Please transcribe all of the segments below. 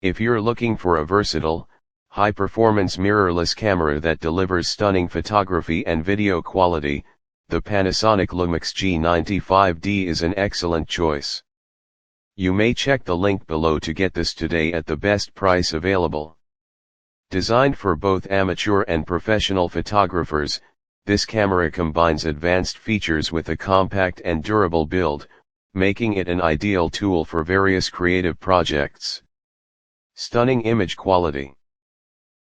If you're looking for a versatile, high-performance mirrorless camera that delivers stunning photography and video quality, the Panasonic LUMIX G95D is an excellent choice. You may check the link below to get this today at the best price available. Designed for both amateur and professional photographers, this camera combines advanced features with a compact and durable build, making it an ideal tool for various creative projects. Stunning image quality.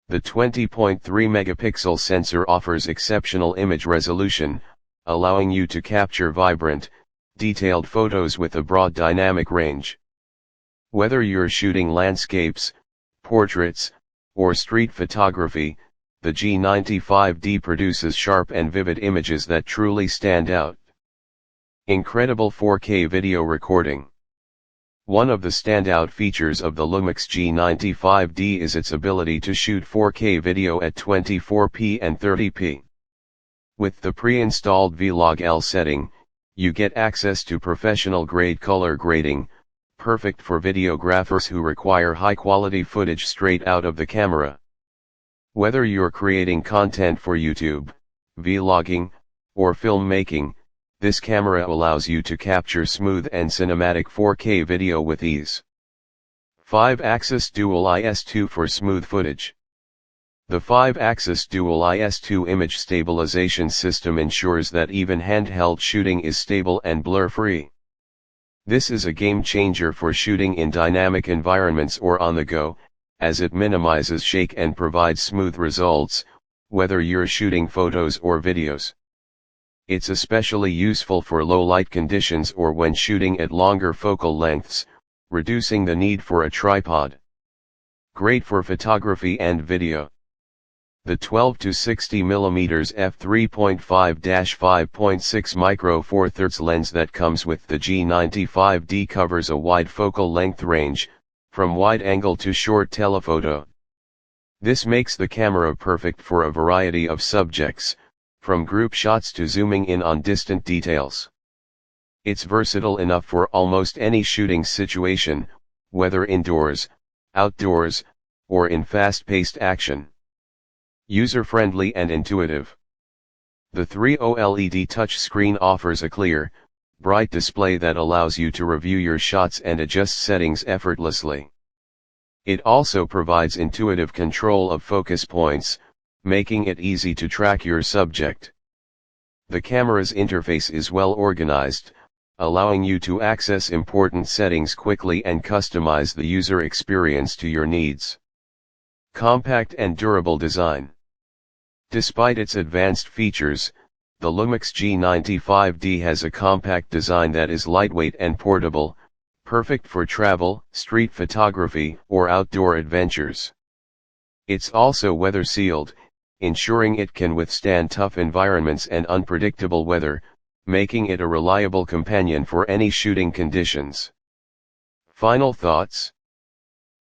The 20.3 megapixel sensor offers exceptional image resolution, allowing you to capture vibrant, detailed photos with a broad dynamic range. Whether you're shooting landscapes, portraits, or street photography, the G95D produces sharp and vivid images that truly stand out. Incredible 4K video recording. One of the standout features of the LUMIX G95D is its ability to shoot 4K video at 24p and 30p. With the pre-installed Vlog-L setting, you get access to professional-grade color grading, perfect for videographers who require high-quality footage straight out of the camera. Whether you're creating content for YouTube, vlogging, or filmmaking, this camera allows you to capture smooth and cinematic 4K video with ease. 5-axis Dual I.S 2 for smooth footage. The 5-axis Dual I.S 2 image stabilization system ensures that even handheld shooting is stable and blur-free. This is a game changer for shooting in dynamic environments or on the go, as it minimizes shake and provides smooth results, whether you're shooting photos or videos. It's especially useful for low light conditions or when shooting at longer focal lengths, reducing the need for a tripod. Great for photography and video. The 12 to 60 mm f3.5-5.6 micro Four Thirds lens that comes with the G95D covers a wide focal length range, from wide angle to short telephoto. This makes the camera perfect for a variety of subjects, from group shots to zooming in on distant details. It's versatile enough for almost any shooting situation, whether indoors, outdoors, or in fast-paced action. User-friendly and intuitive. The 3 OLED touchscreen offers a clear, bright display that allows you to review your shots and adjust settings effortlessly. It also provides intuitive control of focus points, making it easy to track your subject. The camera's interface is well organized, allowing you to access important settings quickly and customize the user experience to your needs. Compact and durable design. Despite its advanced features, the LUMIX G95D has a compact design that is lightweight and portable, perfect for travel, street photography, or outdoor adventures. It's also weather-sealed, ensuring it can withstand tough environments and unpredictable weather, making it a reliable companion for any shooting conditions. Final thoughts?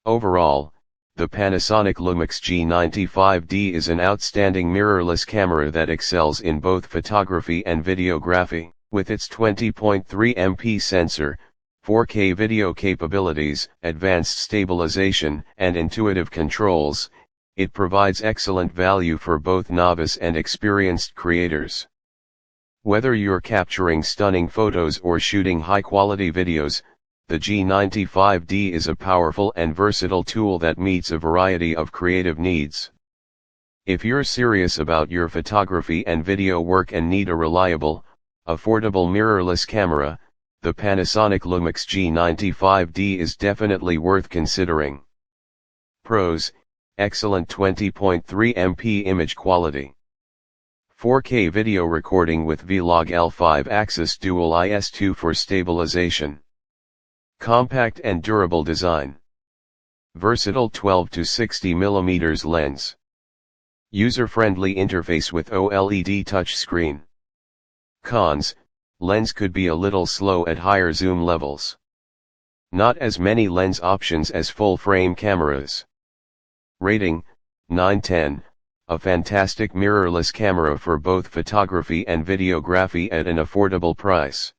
Overall, the Panasonic LUMIX G95D is an outstanding mirrorless camera that excels in both photography and videography. With its 20.3MP sensor, 4K video capabilities, advanced stabilization, and intuitive controls, it provides excellent value for both novice and experienced creators. Whether you're capturing stunning photos or shooting high-quality videos, the G95D is a powerful and versatile tool that meets a variety of creative needs. If you're serious about your photography and video work and need a reliable, affordable mirrorless camera, the Panasonic LUMIX G95D is definitely worth considering. Pros: excellent 20.3MP image quality. 4K video recording with Vlog-L 5-axis Dual I.S 2 for stabilization. Compact and durable design. Versatile 12 to 60 mm lens. User-friendly interface with OLED touchscreen. Cons: lens could be a little slow at higher zoom levels. Not as many lens options as full-frame cameras. Rating: 9/10, a fantastic mirrorless camera for both photography and videography at an affordable price.